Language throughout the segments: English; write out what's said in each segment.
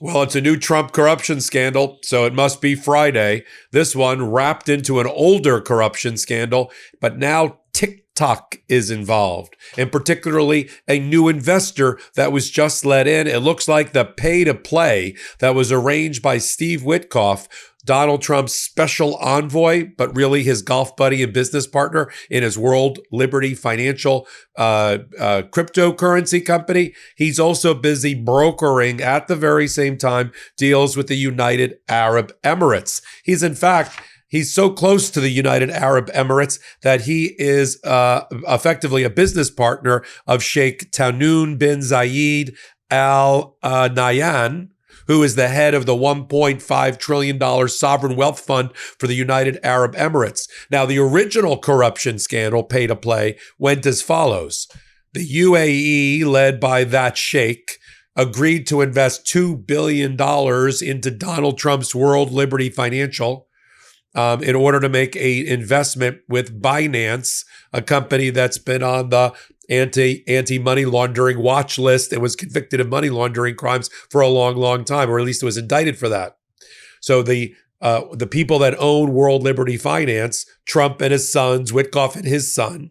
Well, it's a new Trump corruption scandal, so it must be Friday. This one wrapped into an older corruption scandal, but now TikTok is involved, and particularly a new investor that was just let in. It looks like the pay to play that was arranged by Steve Witkoff, Donald Trump's special envoy, but really his golf buddy and business partner in his World Liberty Financial cryptocurrency company. He's also busy brokering at the very same time deals with the United Arab Emirates. He's so close to the United Arab Emirates that he is effectively a business partner of Sheikh Tahnoon bin Zayed Al Nahyan, who is the head of the $1.5 trillion sovereign wealth fund for the United Arab Emirates. Now, the original corruption scandal, pay to play, went as follows. The UAE, led by that sheikh, agreed to invest $2 billion into Donald Trump's World Liberty Financial in order to make an investment with Binance, a company that's been on the anti-money laundering watch list and was convicted of money laundering crimes for a long, long time, or at least was indicted for that. So the people that own World Liberty Finance, Trump and his sons, Witkoff and his son,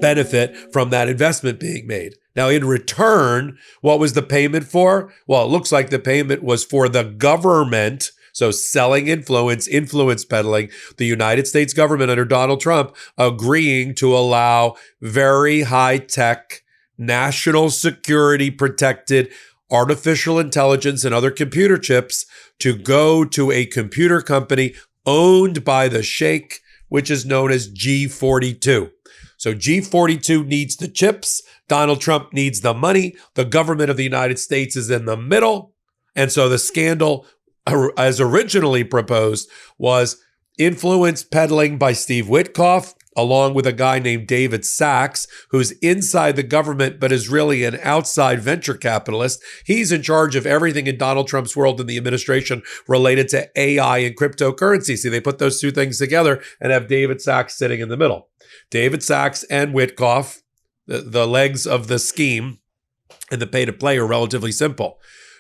benefit from that investment being made. Now, in return, what was the payment for? Well, it looks like the payment was for the government. So selling influence peddling, the United States government under Donald Trump agreeing to allow very high-tech, national security protected artificial intelligence and other computer chips to go to a computer company owned by the sheikh, which is known as G42. So G42 needs the chips. Donald Trump needs the money. The government of the United States is in the middle. And so the scandal, as originally proposed, was influence peddling by Steve Witkoff, along with a guy named David Sachs, who's inside the government, but is really an outside venture capitalist. He's in charge of everything in Donald Trump's world and the administration related to AI and cryptocurrency. See, they put those two things together and have David Sachs sitting in the middle. David Sachs and Witkoff, the legs of the scheme and the pay to play are relatively simple.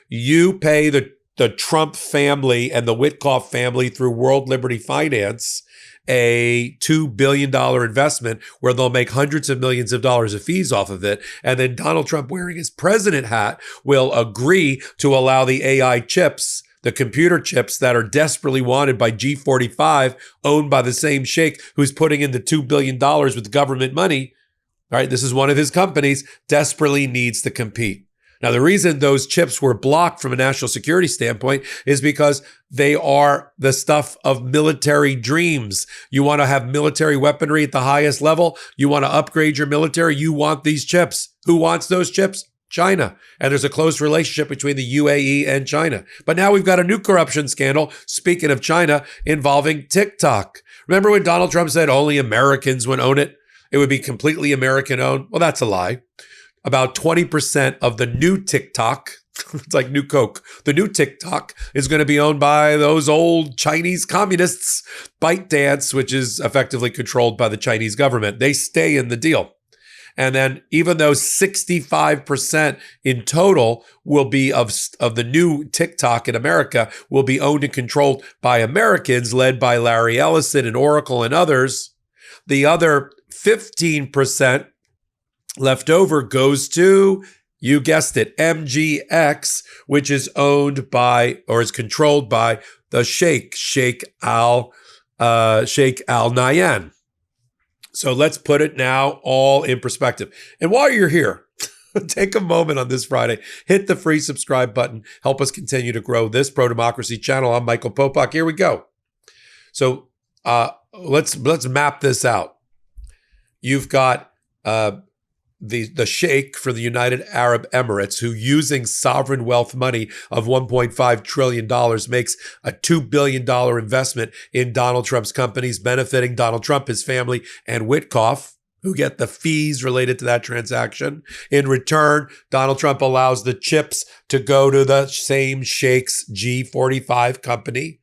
You pay the Trump family and the Witkoff family through World Liberty Finance a $2 billion investment where they'll make hundreds of millions of dollars of fees off of it. And then Donald Trump, wearing his president hat, will agree to allow the AI chips, the computer chips that are desperately wanted by G45, owned by the same sheikh who's putting in the $2 billion with government money. All right, this is one of his companies, desperately needs to compete. Now, the reason those chips were blocked from a national security standpoint is because they are the stuff of military dreams. You want to have military weaponry at the highest level. You want to upgrade your military. You want these chips. Who wants those chips? China. And there's a close relationship between the UAE and China. But now we've got a new corruption scandal, speaking of China, involving TikTok. Remember when Donald Trump said only Americans would own it? It would be completely American owned? Well, that's a lie. About 20% of the new TikTok, it's like new Coke, the new TikTok is going to be owned by those old Chinese communists, ByteDance, which is effectively controlled by the Chinese government. They stay in the deal. And then even though 65% in total will be of the new TikTok in America will be owned and controlled by Americans led by Larry Ellison and Oracle and others, the other 15% left over goes to, you guessed it, MGX, which is owned by or is controlled by the Sheikh Al Nahyan. So let's put it now all in perspective. And while you're here, take a moment on this Friday, hit the free subscribe button, help us continue to grow this pro-democracy channel. I'm Michael Popak. Here we go. So let's map this out. You've got the sheikh for the United Arab Emirates, who using sovereign wealth money of $1.5 trillion makes a $2 billion investment in Donald Trump's companies, benefiting Donald Trump, his family, and Witkoff, who get the fees related to that transaction. In return, Donald Trump allows the chips to go to the same sheikh's G45 company,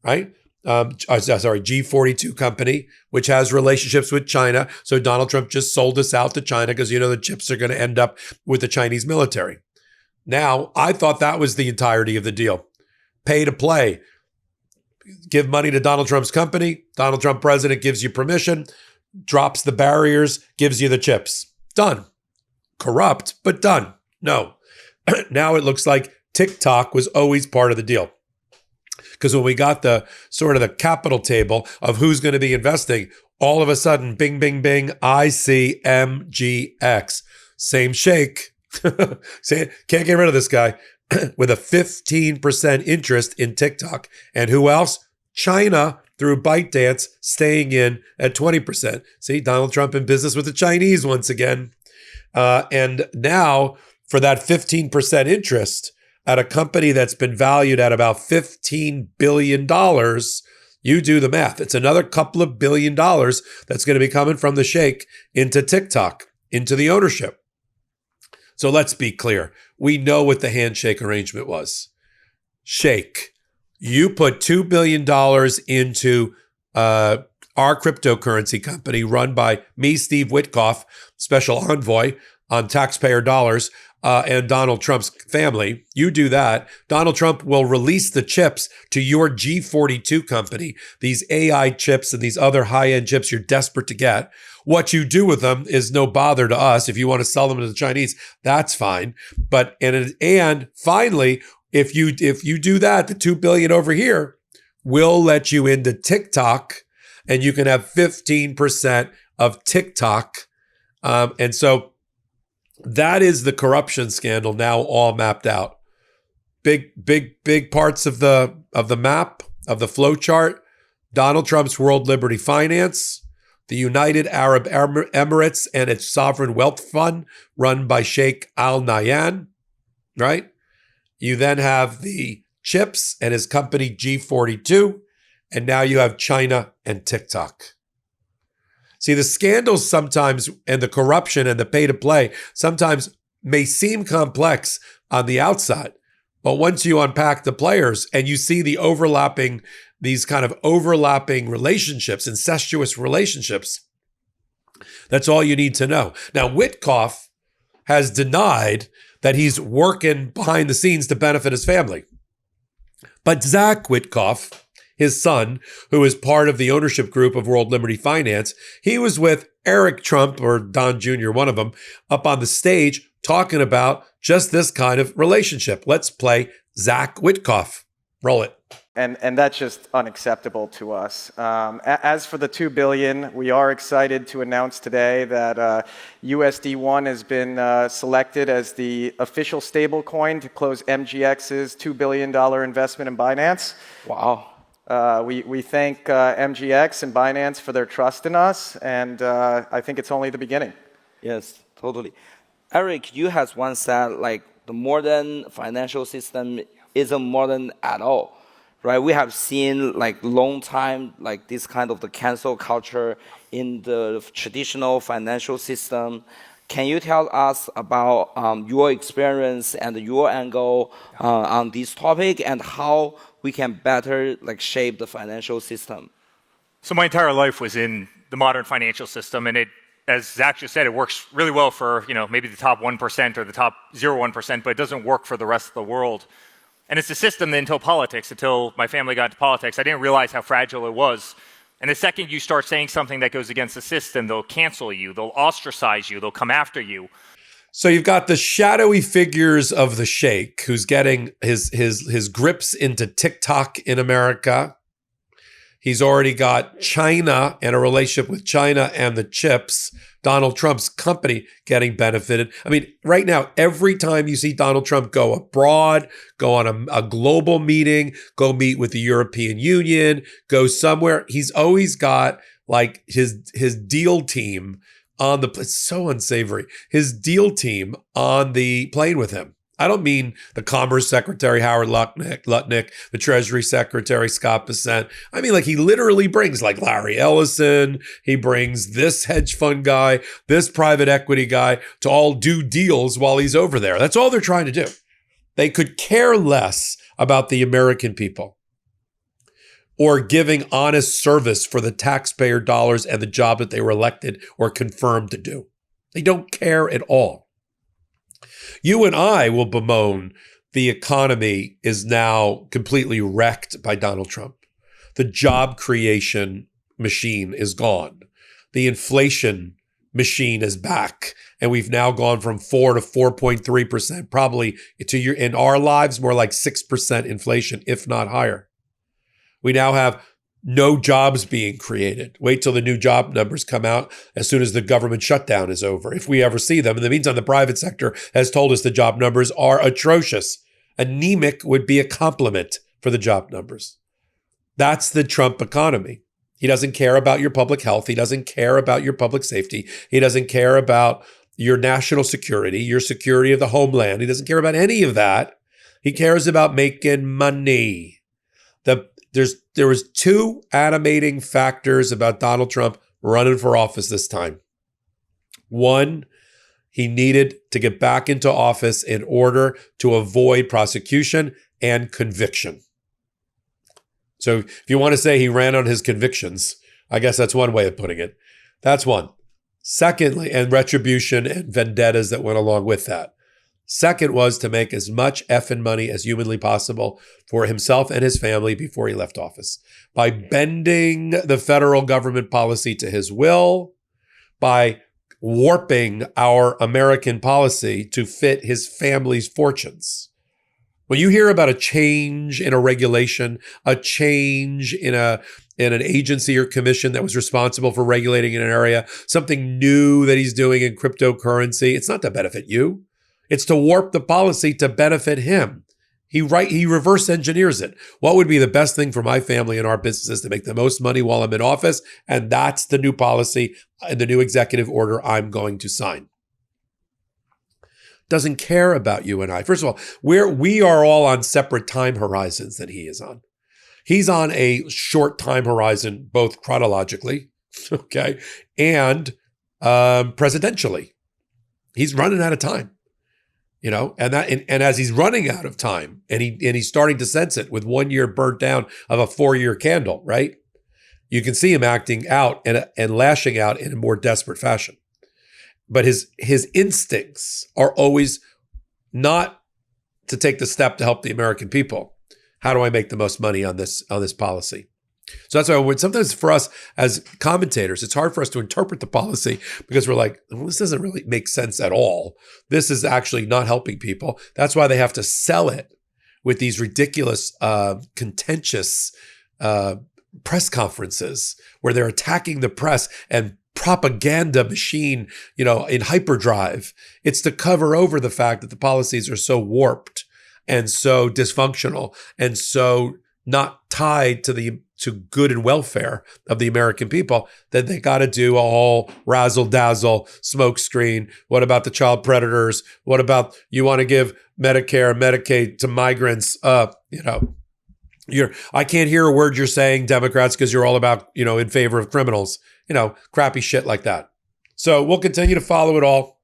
right? G42 company, which has relationships with China. So Donald Trump just sold us out to China because, the chips are going to end up with the Chinese military. Now, I thought that was the entirety of the deal. Pay to play. Give money to Donald Trump's company. Donald Trump president gives you permission, drops the barriers, gives you the chips. Done. Corrupt, but done. No. Now it looks like TikTok was always part of the deal. Because when we got the sort of the capital table of who's going to be investing, all of a sudden, bing, bing, bing, I see MGX. Same shake. Can't get rid of this guy with a 15% interest in TikTok. And who else? China through ByteDance staying in at 20%. See, Donald Trump in business with the Chinese once again. And now for that 15% interest at a company that's been valued at about $15 billion, you do the math. It's another couple of $1 billion that's going to be coming from the sheikh into TikTok, into the ownership. So let's be clear. We know what the handshake arrangement was. Sheikh, you put $2 billion into our cryptocurrency company run by me, Steve Witkoff, special envoy on taxpayer dollars, and Donald Trump's family. You do that. Donald Trump will release the chips to your G42 company, these AI chips and these other high-end chips you're desperate to get. What you do with them is no bother to us. If you want to sell them to the Chinese, that's fine. But and finally, if you do that, the $2 billion over here, we'll let you into TikTok, and you can have 15% of TikTok. And so that is the corruption scandal now all mapped out. Big parts of the map, of the flow chart. Donald Trump's World Liberty Finance, the United Arab Emirates and its sovereign wealth fund run by Sheikh Al Nahyan, right? You then have the chips and his company G42, and now you have China and TikTok. See, the scandals sometimes and the corruption and the pay to play sometimes may seem complex on the outside, but once you unpack the players and you see these kind of overlapping relationships, incestuous relationships, that's all you need to know. Now, Witkoff has denied that he's working behind the scenes to benefit his family. But Zach Witkoff, his son, who is part of the ownership group of World Liberty Finance, he was with Eric Trump, or Don Jr., one of them, up on the stage talking about just this kind of relationship. Let's play Zach Witkoff. Roll it. And that's just unacceptable to us. As for the $2 billion, we are excited to announce today that USD1 has been selected as the official stablecoin to close MGX's $2 billion investment in Binance. Wow. We thank MGX and Binance for their trust in us, and I think it's only the beginning. Yes, totally. Eric, you have once said, like, the modern financial system isn't modern at all, right? We have seen, like, long time, like, this kind of the cancel culture in the traditional financial system. Can you tell us about your experience and your angle on this topic and how we can better shape the financial system? So my entire life was in the modern financial system, and it, as Zach just said, it works really well for maybe the top 1% or the top 0.1%, but it doesn't work for the rest of the world. And it's a system that until my family got into politics, I didn't realize how fragile it was. And the second you start saying something that goes against the system, they'll cancel you, they'll ostracize you, they'll come after you. So you've got the shadowy figures of the sheikh who's getting his grips into TikTok in America. He's already got China and a relationship with China and the chips. Donald Trump's company getting benefited. I mean, right now, every time you see Donald Trump go abroad, go on a global meeting, go meet with the European Union, go somewhere, he's always got like his deal team on the, it's so unsavory, his deal team on the plane with him. I don't mean the Commerce Secretary, Howard Lutnick, the Treasury Secretary, Scott Bessent. I mean, like, he literally brings like Larry Ellison. He brings this hedge fund guy, this private equity guy to all do deals while he's over there. That's all they're trying to do. They could care less about the American people or giving honest service for the taxpayer dollars and the job that they were elected or confirmed to do. They don't care at all. You and I will bemoan the economy is now completely wrecked by Donald Trump. The job creation machine is gone. The inflation machine is back. And we've now gone from 4 to 4.3%, probably in our lives, more like 6% inflation, if not higher. We now have no jobs being created. Wait till the new job numbers come out as soon as the government shutdown is over, if we ever see them. In the meantime, the private sector has told us the job numbers are atrocious. Anemic would be a compliment for the job numbers. That's the Trump economy. He doesn't care about your public health. He doesn't care about your public safety. He doesn't care about your national security, your security of the homeland. He doesn't care about any of that. He cares about making money. There was two animating factors about Donald Trump running for office this time. One, he needed to get back into office in order to avoid prosecution and conviction. So if you want to say he ran on his convictions, I guess that's one way of putting it. That's one. Secondly, and retribution and vendettas that went along with that. Second was to make as much effing money as humanly possible for himself and his family before he left office. By bending the federal government policy to his will, by warping our American policy to fit his family's fortunes. When you hear about a change in a regulation, a change in an agency or commission that was responsible for regulating in an area, something new that he's doing in cryptocurrency, it's not to benefit you. It's to warp the policy to benefit him. He reverse engineers it. What would be the best thing for my family and our businesses to make the most money while I'm in office? And that's the new policy and the new executive order I'm going to sign. Doesn't care about you and I. First of all, we are all on separate time horizons than he is on. He's on a short time horizon, both chronologically, okay, and presidentially. He's running out of time. You know, and as he's running out of time, and he's starting to sense it with 1 year burnt down of a 4-year candle, right? You can see him acting out and lashing out in a more desperate fashion. But his instincts are always not to take the step to help the American people. How do I make the most money on this policy? So that's why sometimes for us as commentators, it's hard for us to interpret the policy because we're like, well, this doesn't really make sense at all. This is actually not helping people. That's why they have to sell it with these ridiculous, contentious press conferences where they're attacking the press and propaganda machine, in hyperdrive. It's to cover over the fact that the policies are so warped and so dysfunctional and so not tied to good and welfare of the American people, that they got to do a whole razzle dazzle smoke screen. What about the child predators? What about you want to give Medicare and Medicaid to migrants? I can't hear a word you're saying, Democrats, because you're all about, in favor of criminals, crappy shit like that. So we'll continue to follow it all.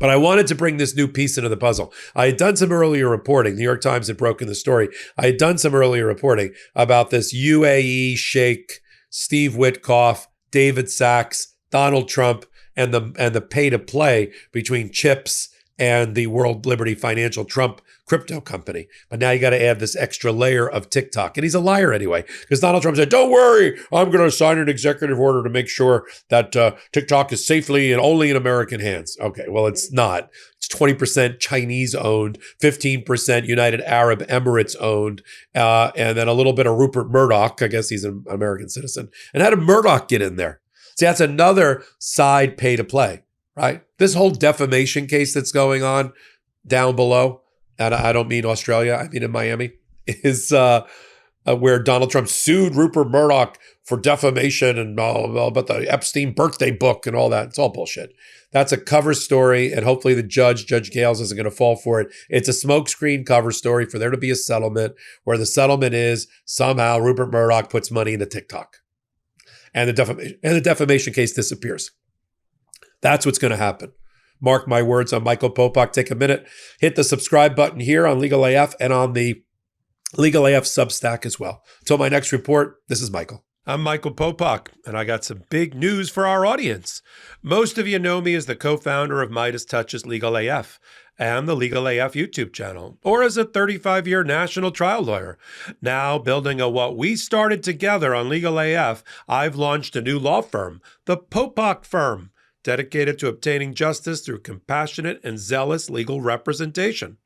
But I wanted to bring this new piece into the puzzle. I had done some earlier reporting. New York Times had broken the story. I had done some earlier reporting about this UAE sheikh, Steve Witkoff, David Sachs, Donald Trump, and the pay to play between CHIPS and the World Liberty Financial Trump crypto company. But now you got to add this extra layer of TikTok. And he's a liar anyway, because Donald Trump said, don't worry, I'm going to sign an executive order to make sure that TikTok is safely and only in American hands. Okay, well, it's not. It's 20% Chinese owned, 15% United Arab Emirates owned, and then a little bit of Rupert Murdoch. I guess he's an American citizen. And how did Murdoch get in there? See, that's another side pay to play, right? This whole defamation case that's going on down below, and I don't mean Australia, I mean in Miami, is where Donald Trump sued Rupert Murdoch for defamation and all about the Epstein birthday book and all that. It's all bullshit. That's a cover story, and hopefully the Judge Gales, isn't going to fall for it. It's a smokescreen cover story for there to be a settlement, where the settlement is somehow Rupert Murdoch puts money into TikTok, and the defamation case disappears. That's what's going to happen. Mark my words on Michael Popok. Take a minute, hit the subscribe button here on Legal AF and on the Legal AF Substack as well. Until my next report, this is Michael. I'm Michael Popak, and I got some big news for our audience. Most of you know me as the co-founder of Midas Touch's Legal AF and the Legal AF YouTube channel, or as a 35-year national trial lawyer. Now, building on what we started together on Legal AF, I've launched a new law firm, the Popak Firm, dedicated to obtaining justice through compassionate and zealous legal representation.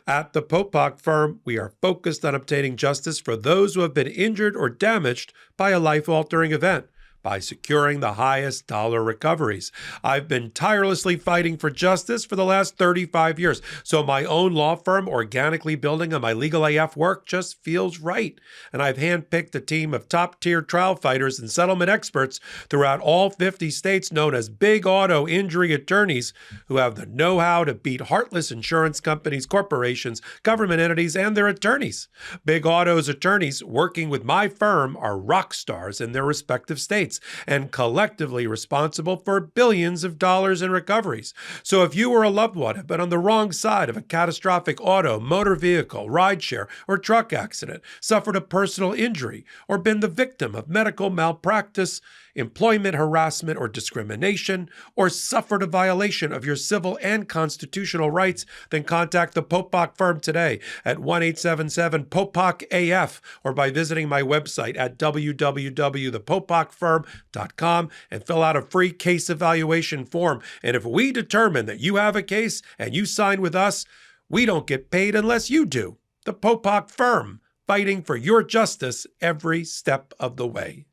At the Popak Firm, we are focused on obtaining justice for those who have been injured or damaged by a life-altering event by securing the highest dollar recoveries. I've been tirelessly fighting for justice for the last 35 years, so my own law firm organically building on my Legal AF work just feels right. And I've handpicked a team of top-tier trial fighters and settlement experts throughout all 50 states known as big auto injury attorneys who have the know-how to beat heartless insurance companies, corporations, government entities, and their attorneys. Big Auto's attorneys working with my firm are rock stars in their respective states and collectively responsible for billions of dollars in recoveries. So if you or a loved one have been on the wrong side of a catastrophic auto, motor vehicle, rideshare, or truck accident, suffered a personal injury, or been the victim of medical malpractice, employment harassment or discrimination, or suffered a violation of your civil and constitutional rights, then contact the Popak Firm today at 1-877-POPAK-AF or by visiting my website at www.thepopakfirm.com and fill out a free case evaluation form. And if we determine that you have a case and you sign with us, we don't get paid unless you do. The Popak Firm, fighting for your justice every step of the way.